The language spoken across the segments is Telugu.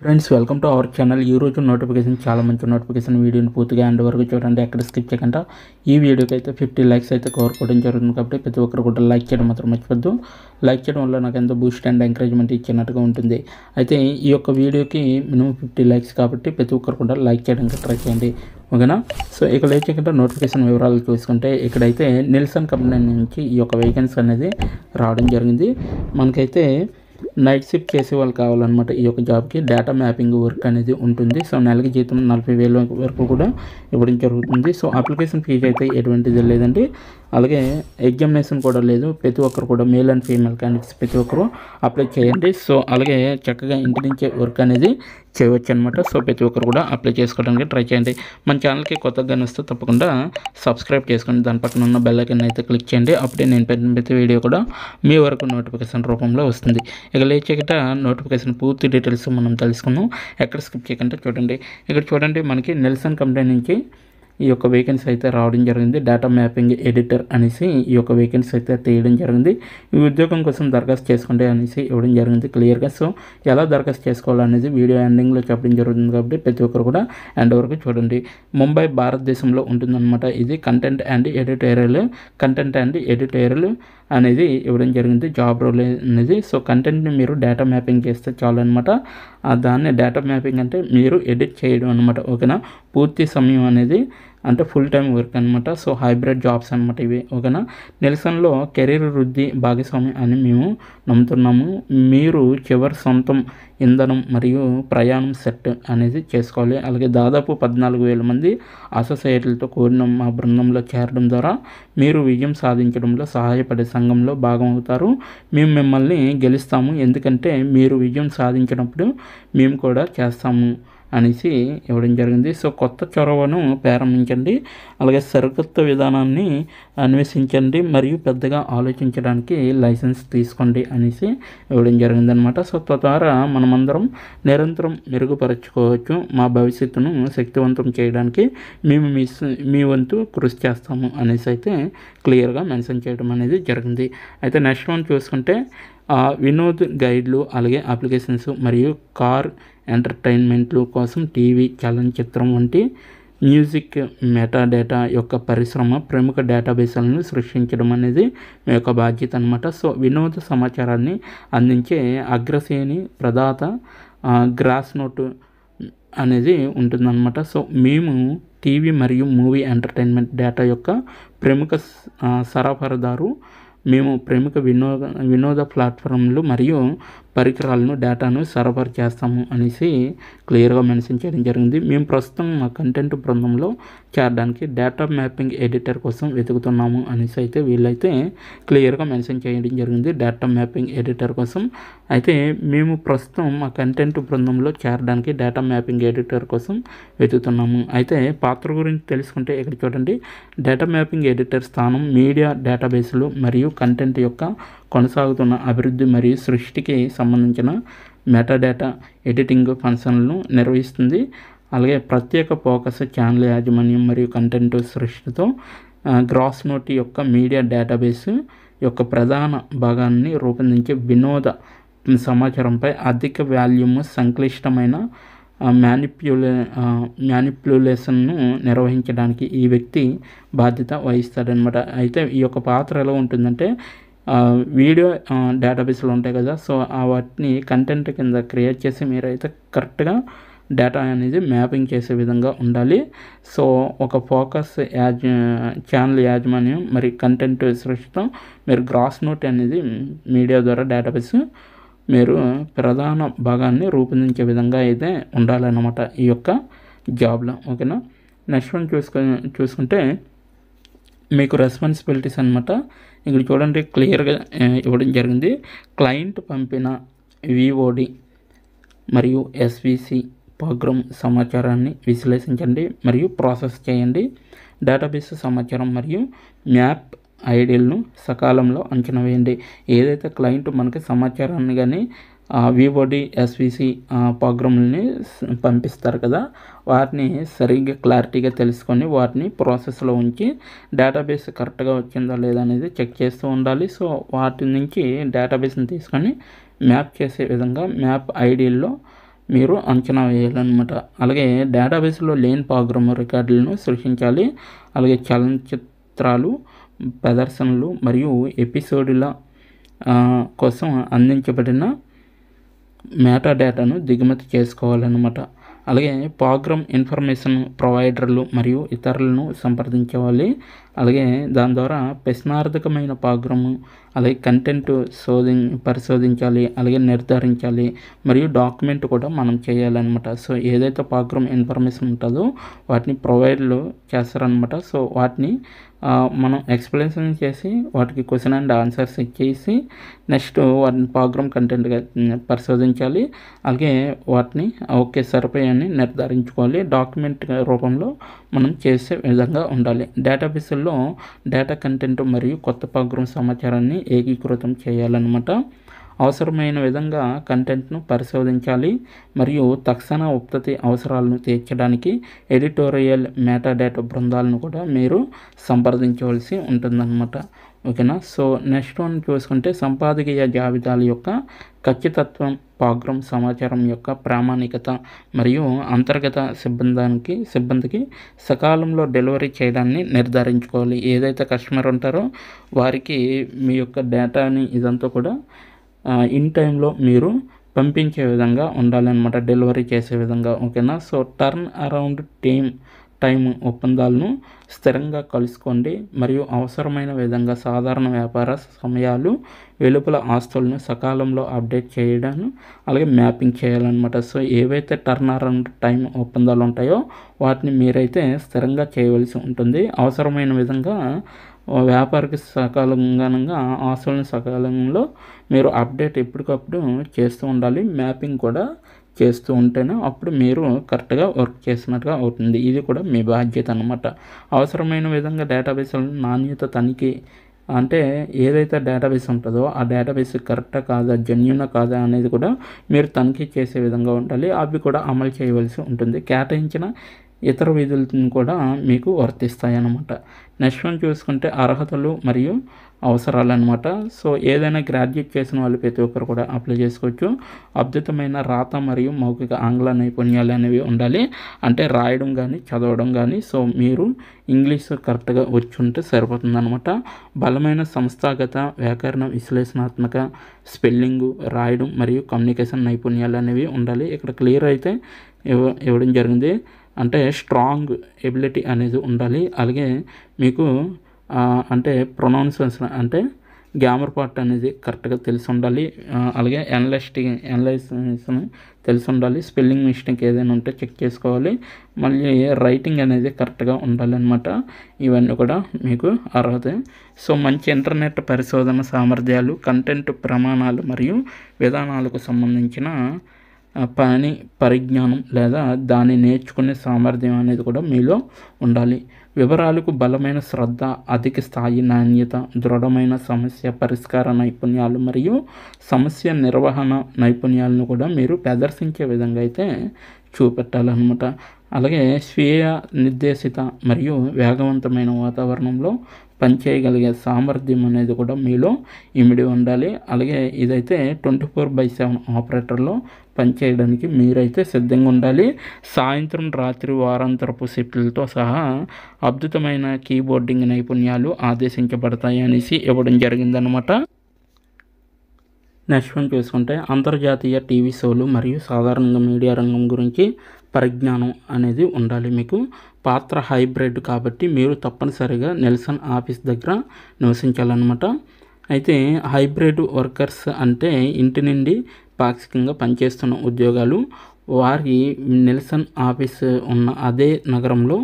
Friends welcome to our channel. ఈ రోజు నోటిఫికేషన్ చాలా మంచి నోటిఫికేషన్ వీడియోని పూర్తిగా ఎండ్ వరకు చూడండి, ఎక్కడ స్కిప్ చేయకుండా. ఈ వీడియోకి అయితే 50 లైక్స్ అయితే కోరుకోవడం జరుగుతుంది కాబట్టి ప్రతి ఒక్కరు కూడా లైక్ చేయడం మాత్రం మర్చిపోద్దు. లైక్ చేయడం వల్ల నాకు ఎంతో బూస్ట్ అండ్ ఎంకరేజ్మెంట్ ఇచ్చినట్టుగా ఉంటుంది. అయితే ఈ యొక్క వీడియోకి మినిమం 50 లైక్స్ కాబట్టి ప్రతి ఒక్కరు కూడా లైక్ చేయడానికి ట్రై చేయండి, ఓకేనా. సో ఇక లైక్ చేయకుండా నోటిఫికేషన్ వివరాలు చూసుకుంటే ఇక్కడైతే నిల్సన్ కంపెనీ నుంచి ఈ యొక్క వేకెన్సీ అనేది రావడం జరిగింది. మనకైతే నైట్ షిఫ్ట్ చేసే వాళ్ళు కావాలన్నమాట. ఈ యొక్క జాబ్కి డేటా మ్యాపింగ్ వర్క్ అనేది ఉంటుంది. సో నెలకి జీతం 40,000 వరకు కూడా ఇవ్వడం జరుగుతుంది. సో అప్లికేషన్ ఫీజు అయితే ఎటువంటిది లేదండి, అలాగే ఎగ్జామినేషన్ కూడా లేదు. ప్రతి ఒక్కరు కూడా మేల్ అండ్ ఫీమేల్ క్యాండిడేట్స్ ప్రతి ఒక్కరు అప్లై చేయండి. సో అలాగే చక్కగా ఇంటి నుంచే వర్క్ అనేది చేయవచ్చు అనమాట. సో ప్రతి ఒక్కరు కూడా అప్లై చేసుకోవడానికి ట్రై చేయండి. మన ఛానల్కి కొత్తగా వస్తే తప్పకుండా సబ్స్క్రైబ్ చేసుకోండి, దాని పక్కన ఉన్న బెల్ ఐకాన్ అయితే క్లిక్ చేయండి. అప్పుడే నేను పెట్టిన ప్రతి వీడియో కూడా మీ వరకు నోటిఫికేషన్ రూపంలో వస్తుంది. ఇక లేట్ చేయకుండా నోటిఫికేషన్ పూర్తి డీటెయిల్స్ మనం తెలుసుకుందాం, ఎక్కడ స్కిప్ చేయకుండా చూడండి. ఇక్కడ చూడండి, మనకి నిల్సన్ కంపెనీ నుంచి ఈ యొక్క వేకెన్సీ అయితే రావడం జరిగింది. డేటా మ్యాపింగ్ ఎడిటర్ అనేసి ఈ యొక్క వేకెన్సీ అయితే తీయడం జరిగింది. ఈ ఉద్యోగం కోసం దరఖాస్తు చేసుకోండి అనేసి ఇవ్వడం జరిగింది క్లియర్గా. సో ఎలా దరఖాస్తు చేసుకోవాలనేది వీడియో ఎండింగ్లో చెప్పడం జరుగుతుంది కాబట్టి ప్రతి ఒక్కరు కూడా ఎండ్ వరకు చూడండి. ముంబై భారతదేశంలో ఉంటుందన్నమాట. ఇది కంటెంట్ అండ్ ఎడిటోరియల్ అనేది ఇవ్వడం జరిగింది జాబ్ రోల్ అనేది. సో కంటెంట్ని మీరు డేటా మ్యాపింగ్ చేస్తే చాలు అనమాట. దాన్ని డేటా మ్యాపింగ్ అంటే మీరు ఎడిట్ చేయడం అనమాట, ఓకేనా. పూర్తి సమయం అనేది అంటే ఫుల్ టైం వర్క్ అనమాట. సో హైబ్రిడ్ జాబ్స్ అనమాట ఇవి, ఓకేనా. నిల్సన్లో కెరీర్ వృద్ధి భాగస్వామి అని మేము నమ్ముతున్నాము. మీరు చివరి సొంతం ఇంధనం మరియు ప్రయాణం సెట్ అనేది చేసుకోవాలి. అలాగే దాదాపు 14,000 మంది అసోసియేట్లతో కూడిన మా బృందంలో చేరడం ద్వారా మీరు విజయం సాధించడంలో సహాయపడే సంఘంలో భాగం అవుతారు. మేము మిమ్మల్ని గెలుస్తాము, ఎందుకంటే మీరు విజయం సాధించినప్పుడు మేము కూడా చేస్తాము అనేసి ఇవ్వడం జరిగింది. సో కొత్త చొరవను ప్రారంభించండి, అలాగే సరికొత్త విధానాన్ని అన్వేషించండి మరియు పెద్దగా ఆలోచించడానికి లైసెన్స్ తీసుకోండి అనేసి ఇవ్వడం జరిగిందనమాట. సో తద్వారా మనమందరం నిరంతరం మెరుగుపరచుకోవచ్చు. మా భవిష్యత్తును శక్తివంతం చేయడానికి మేము మీ వంతు కృషి చేస్తాము అనేసి అయితే క్లియర్గా మెన్షన్ చేయడం అనేది జరిగింది. అయితే నెక్స్ట్ వన్ చూసుకుంటే వినోద్ గైడ్లు, అలాగే అప్లికేషన్స్ మరియు కార్ ఎంటర్టైన్మెంట్లు కోసం టీవీ, చలనచిత్రం వంటి మ్యూజిక్ మెటాడేటా యొక్క పరిశ్రమ ప్రముఖ డేటాబేస్లను సృష్టించడం అనేది మీ యొక్క బాధ్యత అనమాట. సో వినోద సమాచారాన్ని అందించే అగ్రశ్రేణి ప్రదాత గ్రాస్ నోట్ అనేది ఉంటుందన్నమాట. సో మేము టీవీ మరియు మూవీ ఎంటర్టైన్మెంట్ డేటా యొక్క ప్రముఖ సరఫరాదారు. మేము ప్రముఖ వినోద ప్లాట్ఫామ్లు మరియు పరికరాలను డేటాను సరఫరా చేస్తాము అనేసి క్లియర్గా మెన్షన్ చేయడం జరిగింది. మేము ప్రస్తుతం మా కంటెంట్ బృందంలో చేరడానికి డేటా మ్యాపింగ్ ఎడిటర్ కోసం వెతుకుతున్నాము అనేసి అయితే వీళ్ళైతే క్లియర్గా మెన్షన్ చేయడం జరిగింది. డేటా మ్యాపింగ్ ఎడిటర్ కోసం అయితే మేము ప్రస్తుతం మా కంటెంట్ బృందంలో చేరడానికి డేటా మ్యాపింగ్ ఎడిటర్ కోసం వెతుకుతున్నాము. అయితే పాత్ర గురించి తెలుసుకుంటే ఇక్కడ చూడండి, డేటా మ్యాపింగ్ ఎడిటర్ స్థానం మీడియా డేటాబేస్లు మరియు కంటెంట్ యొక్క కొనసాగుతున్న అభివృద్ధి మరియు సృష్టికి సంబంధించిన మెటాడేటా ఎడిటింగ్ ఫంక్షన్లను నిర్వహిస్తుంది. అలాగే ప్రత్యేక ఫోకస్ ఛానల్ యాజమాన్యం మరియు కంటెంట్ సృష్టితో గ్రాస్ నోట్ యొక్క మీడియా డేటాబేస్ యొక్క ప్రధాన భాగాన్ని రూపొందించే వినోద సమాచారంపై అధిక వాల్యూమ్ సంక్లిష్టమైన మ్యానిప్యులేషన్ను నిర్వహించడానికి ఈ వ్యక్తి బాధ్యత వహిస్తాడనమాట. అయితే ఈ యొక్క పాత్ర ఎలా ఉంటుందంటే వీడియో డేటాబేస్లు ఉంటాయి కదా, సో వాటిని కంటెంట్ కింద క్రియేట్ చేసి మీరైతే కరెక్ట్గా డేటా అనేది మ్యాపింగ్ చేసే విధంగా ఉండాలి. సో ఒక ఫోకస్ ఛానల్ యాజమాన్యం మరి కంటెంట్ సృష్టితో మీరు గ్రాస్ నోట్ అనేది మీడియా ద్వారా డేటాబేస్ మీరు ప్రధాన భాగాన్ని రూపొందించే విధంగా అయితే ఉండాలన్నమాట ఈ యొక్క జాబ్లో, ఓకేనా. నెక్స్ట్ వన్ చూసుకుంటే మీకు రెస్పాన్సిబిలిటీస్ అనమాట. ఇక్కడ చూడండి క్లియర్గా ఇవ్వడం జరిగింది. క్లయింట్ పంపిన విఓడి మరియు ఎస్విసి ప్రోగ్రామ్ సమాచారాన్ని విశ్లేషించండి మరియు ప్రాసెస్ చేయండి. డేటాబేస్ సమాచారం మరియు మ్యాప్ ఐడీలను సకాలంలో అంచనా వేయండి. ఏదైతే క్లయింట్ మనకి సమాచారాన్ని కానీ విఓడి ఎస్విసి ప్రోగ్రామ్ని పంపిస్తారు కదా, వాటిని సరిగ్గా క్లారిటీగా తెలుసుకొని వాటిని ప్రాసెస్లో ఉంచి డేటాబేస్ కరెక్ట్గా వచ్చిందా లేదా అనేది చెక్ చేస్తూ ఉండాలి. సో వాటి నుంచి డేటాబేస్ని తీసుకొని మ్యాప్ చేసే విధంగా మ్యాప్ ఐడీల్లో మీరు అంచనా వేయాలన్నమాట. అలాగే డేటాబేస్లో లేని ప్రోగ్రామ్ రికార్డులను సృష్టించాలి. అలాగే చలనచిత్రాలు, ప్రదర్శనలు మరియు ఎపిసోడుల కోసం అందించబడిన మెటా డేటాను దిగుమతి చేసుకోవాలన్నమాట. అలాగే ప్రోగ్రామ్ ఇన్ఫర్మేషన్ ప్రొవైడర్లు మరియు ఇతరులను సంప్రదించాలి. అలాగే దాని ద్వారా ప్రశ్నార్థకమైన ప్రోగ్రాము, అలాగే కంటెంట్ పరిశోధించాలి, అలాగే నిర్ధారించాలి మరియు డాక్యుమెంట్ కూడా మనం చేయాలన్నమాట. సో ఏదైతే ప్రోగ్రామ్ ఇన్ఫర్మేషన్ ఉంటుందో వాటిని ప్రొవైడ్లు చేస్తారనమాట. సో వాటిని మనం ఎక్స్ప్లెనేషన్ చేసి వాటికి క్వశ్చన్ అండ్ ఆన్సర్స్ ఇచ్చేసి నెక్స్ట్ వాటిని ప్రోగ్రామ్ కంటెంట్గా పరిశోధించాలి. అలాగే వాటిని ఓకే సరిపోయాన్ని నిర్ధారించుకోవాలి. డాక్యుమెంట్ రూపంలో మనం చేసే విధంగా ఉండాలి. డేటాబేస్లో డేటా కంటెంట్ మరియు కొత్త ప్రోగ్రామ్ సమాచారాన్ని ఏకీకృతం చేయాలన్నమాట. అవసరమైన విధంగా కంటెంట్ను పరిశోధించాలి మరియు తక్షణ ఉత్పత్తి అవసరాలను తీర్చడానికి ఎడిటోరియల్ మెటాడేటా బృందాలను కూడా మీరు సంప్రదించవలసి ఉంటుందన్నమాట. ఓకేనా. సో నెక్స్ట్ వన్ చూసుకుంటే సంపాదకీయ జాబితాల యొక్క ఖచ్చితత్వం, ప్రోగ్రామ్ సమాచారం యొక్క ప్రామాణికత మరియు అంతర్గత సిబ్బందికి సకాలంలో డెలివరీ చేయడాన్ని నిర్ధారించుకోవాలి. ఏదైతే కస్టమర్ ఉంటారో వారికి మీ యొక్క డేటాని ఇదంతా కూడా ఇన్ టైంలో మీరు పంపించే విధంగా ఉండాలన్నమాట, డెలివరీ చేసే విధంగా. ఓకేనా. సో టర్న్ అరౌండ్ టైం ఒప్పందాలను స్థిరంగా కలుసుకోండి మరియు అవసరమైన విధంగా సాధారణ వ్యాపార సమయాలు, వెలుపల ఆస్తులను సకాలంలో అప్డేట్ చేయడం, అలాగే మ్యాపింగ్ చేయాలన్నమాట. సో ఏవైతే టర్న్ అరౌండ్ టైం ఒప్పందాలు ఉంటాయో వాటిని మీరైతే స్థిరంగా చేయవలసి ఉంటుంది. అవసరమైన విధంగా వ్యాపారికి సకాలంగా ఆస్తులను సకాలంలో మీరు అప్డేట్ ఎప్పటికప్పుడు చేస్తూ ఉండాలి. మ్యాపింగ్ కూడా చేస్తూ ఉంటేనే అప్పుడు మీరు కరెక్ట్గా వర్క్ చేసినట్టుగా అవుతుంది. ఇది కూడా మీ బాధ్యత అన్నమాట. అవసరమైన విధంగా డేటాబేస్లను నాణ్యత తనిఖీ, అంటే ఏదైతే డేటాబేస్ ఉంటుందో ఆ డేటాబేస్ కరెక్టా కాదా, జెన్యూనా కాదా అనేది కూడా మీరు తనిఖీ చేసే విధంగా ఉండాలి. అవి కూడా అమలు చేయవలసి ఉంటుంది. కేటాయించిన ఇతర విధులను కూడా మీకు వర్తిస్తాయి అన్నమాట. నెక్స్ట్ వన్ చూసుకుంటే అర్హతలు మరియు అవసరాలు అనమాట. సో ఏదైనా గ్రాడ్యుయేట్ చేసిన వాళ్ళు ప్రతి ఒక్కరు కూడా అప్లై చేసుకోవచ్చు. అద్భుతమైన రాత మరియు మౌఖిక ఆంగ్ల నైపుణ్యాలు అనేవి ఉండాలి, అంటే రాయడం కానీ చదవడం కానీ. సో మీరు ఇంగ్లీష్ కరెక్ట్గా వచ్చి ఉంటే సరిపోతుంది అనమాట. బలమైన సంస్థాగత వ్యాకరణ, విశ్లేషణాత్మక, స్పెల్లింగు, రాయడం మరియు కమ్యూనికేషన్ నైపుణ్యాలు అనేవి ఉండాలి. ఇక్కడ క్లియర్ అయితే ఇవ్వడం జరిగింది, అంటే స్ట్రాంగ్ ఎబిలిటీ అనేది ఉండాలి. అలాగే మీకు అంటే ప్రొనౌన్సియేషన్, అంటే గ్రామర్ పార్ట్ అనేది కరెక్ట్గా తెలిసి ఉండాలి. అలాగే అనలైజేషన్ తెలిసి ఉండాలి. స్పెల్లింగ్ మిస్టేక్ ఏదైనా ఉంటే చెక్ చేసుకోవాలి. మళ్ళీ రైటింగ్ అనేది కరెక్ట్గా ఉండాలి అన్నమాట. ఇవన్నీ కూడా మీకు అర్హత. సో మంచి ఇంటర్నెట్ పరిశోధన సామర్థ్యాలు, కంటెంట్ ప్రమాణాలు మరియు విధానాలకు సంబంధించిన పరిజ్ఞానం లేదా దాన్ని నేర్చుకునే సామర్థ్యం అనేది కూడా మీలో ఉండాలి. వివరాలకు బలమైన శ్రద్ధ, అధిక స్థాయి నాణ్యత, దృఢమైన సమస్య పరిష్కార నైపుణ్యాలు మరియు సమస్య నిర్వహణ నైపుణ్యాలను కూడా మీరు ప్రదర్శించే విధంగా అయితే చూపెట్టాలన్నమాట. అలాగే స్వీయ నిర్దేశిత మరియు వేగవంతమైన వాతావరణంలో పనిచేయగలిగే సామర్థ్యం అనేది కూడా మీలో ఇమిడి ఉండాలి. అలాగే ఇదైతే 24/7 ఆపరేటర్లో పనిచేయడానికి మీరైతే సిద్ధంగా ఉండాలి. సాయంత్రం, రాత్రి, వారాంతరపు షిఫ్ట్లతో సహా అద్భుతమైన కీబోర్డింగ్ నైపుణ్యాలు ఆదేశించబడతాయి అనేసి ఇవ్వడం జరిగిందనమాట. నెక్స్ట్ వన్ చూసుకుంటే అంతర్జాతీయ టీవీ షోలు మరియు సాధారణంగా మీడియా రంగం గురించి పరిజ్ఞానం అనేది ఉండాలి మీకు. పాత్ర హైబ్రిడ్ కాబట్టి మీరు తప్పనిసరిగా నెల్సన్ ఆఫీస్ దగ్గర నివసించాలన్నమాట. అయితే హైబ్రిడ్ వర్కర్స్ అంటే ఇంటి నుండి పాక్షికంగా పనిచేస్తున్న ఉద్యోగాలు. వారి నెల్సన్ ఆఫీస్ ఉన్న అదే నగరంలో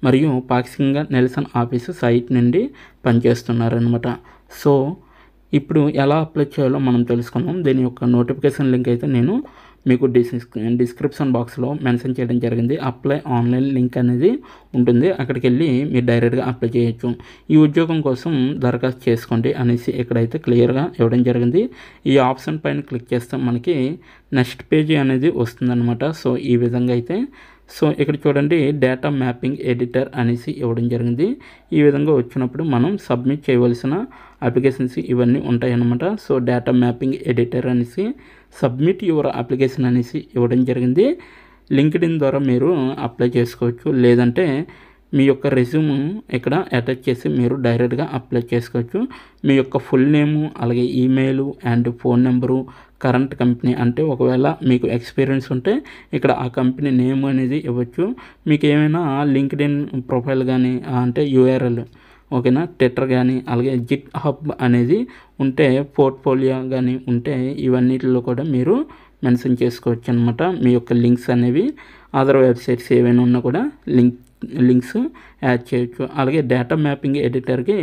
మరియు పాక్షికంగా నెల్సన్ ఆఫీస్ సైట్ నుండి పనిచేస్తున్నారనమాట. సో ఇప్పుడు ఎలా అప్లై చేయాలో మనం తెలుసుకుందాం. దీని యొక్క నోటిఫికేషన్ లింక్ అయితే నేను మీకు డిస్క్రిప్షన్ బాక్స్లో మెన్షన్ చేయడం జరిగింది. అప్లై ఆన్లైన్ లింక్ అనేది ఉంటుంది, అక్కడికి వెళ్ళి మీరు డైరెక్ట్గా అప్లై చేయొచ్చు. ఈ ఉద్యోగం కోసం దరఖాస్తు చేసుకోండి అనేసి ఇక్కడైతే క్లియర్గా ఇవ్వడం జరిగింది. ఈ ఆప్షన్ పైన క్లిక్ చేస్తే మనకి నెక్స్ట్ పేజీ అనేది వస్తుందన్నమాట. సో ఈ విధంగా అయితే సో ఇక్కడ చూడండి డేటా మ్యాపింగ్ ఎడిటర్ అనేసి ఇవ్వడం జరిగింది. ఈ విధంగా వచ్చినప్పుడు మనం సబ్మిట్ చేయవలసిన అప్లికేషన్స్ ఇవన్నీ ఉంటాయి అన్నమాట. సో డేటా మ్యాపింగ్ ఎడిటర్ అనేసి సబ్మిట్ యువర్ అప్లికేషన్ అనేసి ఇవ్వడం జరిగింది. లింక్డ్ఇన్ ద్వారా మీరు అప్లై చేసుకోవచ్చు, లేదంటే మీ యొక్క రెజ్యూమ్ ఇక్కడ అటాచ్ చేసి మీరు డైరెక్ట్గా అప్లై చేసుకోవచ్చు. మీ యొక్క ఫుల్ నేము, అలాగే email and phone number, current company, అంటే ఒకవేళ మీకు ఎక్స్పీరియన్స్ ఉంటే ఇక్కడ ఆ కంపెనీ నేమ్ అనేది ఇవ్వచ్చు. మీకు ఏమైనా లింక్డ్ఇన్ ప్రొఫైల్ కానీ అంటే యూఆర్ఎల్ ఓకేనా, ట్విట్టర్ కానీ అలాగే జిట్ హబ్ అనేది ఉంటే, పోర్ట్ఫోలియో కానీ ఉంటే ఇవన్నిటిలో కూడా మీరు మెన్షన్ చేసుకోవచ్చు అనమాట. మీ యొక్క లింక్స్ అనేవి అదర్ వెబ్సైట్స్ ఏవైనా ఉన్నా కూడా లింక్స్ యాడ్ చేయొచ్చు. అలాగే డేటా మ్యాపింగ్ ఎడిటర్కి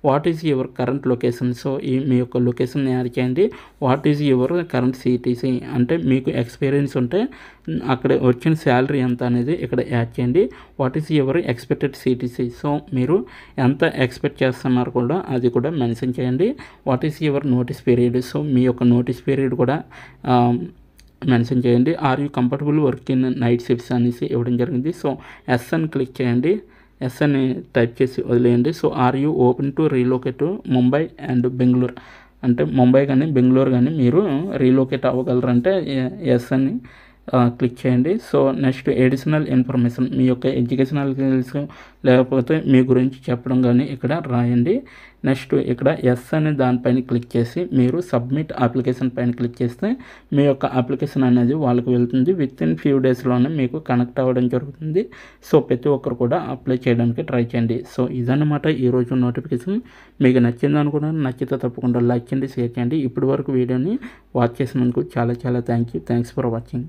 what is your current location, so ఈ మీ యొక్క లొకేషన్ యాడ్ చేయండి. What is your current CTC, అంటే మీకు ఎక్స్పీరియన్స్ ఉంటే అక్కడ వచ్చిన శాలరీ ఎంత అనేది ఇక్కడ యాడ్ చేయండి. What is your expected CTC, so మీరు ఎంత ఎక్స్పెక్ట్ చేస్తున్నారు కూడా అది కూడా మెన్షన్ చేయండి. What is your notice period, so మీ యొక్క నోటీస్ పీరియడ్ కూడా మెన్షన్ చేయండి. Are you comfortable work in night shifts అనేసి ఇవ్వడం జరిగింది. సో ఎస్ అని క్లిక్ చేయండి, ఎస్ అని టైప్ చేసి వదిలేయండి. So are you open to relocate Mumbai and Bangalore, అంటే ముంబై కానీ బెంగళూరు కానీ మీరు రీలోకేట్ అవ్వగలరంటే ఎస్ అని క్లిక్ చేయండి. సో నెక్స్ట్ ఎడిషనల్ ఇన్ఫర్మేషన్, మీ యొక్క ఎడ్యుకేషనల్ డీటెయిల్స్ లేకపోతే మీ గురించి చెప్పడం కానీ ఇక్కడ రాయండి. నెక్స్ట్ ఇక్కడ ఎస్ అనే దానిపైన క్లిక్ చేసి మీరు సబ్మిట్ అప్లికేషన్ పైన క్లిక్ చేస్తే మీ యొక్క అప్లికేషన్ అనేది వాళ్ళకి వెళ్తుంది. విత్ ఇన్ ఫ్యూ డేస్లోనే మీకు కనెక్ట్ అవ్వడం జరుగుతుంది. సో ప్రతి ఒక్కరు కూడా అప్లై చేయడానికి ట్రై చేయండి. సో ఇదన్నమాట ఈరోజు నోటిఫికేషన్. మీకు నచ్చింది అనుకున్నాను, నచ్చితే తప్పకుండా లైక్ చేయండి, షేర్ చేయండి. ఇప్పటి వరకు వీడియోని వాచ్ చేసినందుకు చాలా చాలా థ్యాంక్స్ ఫర్ వాచింగ్.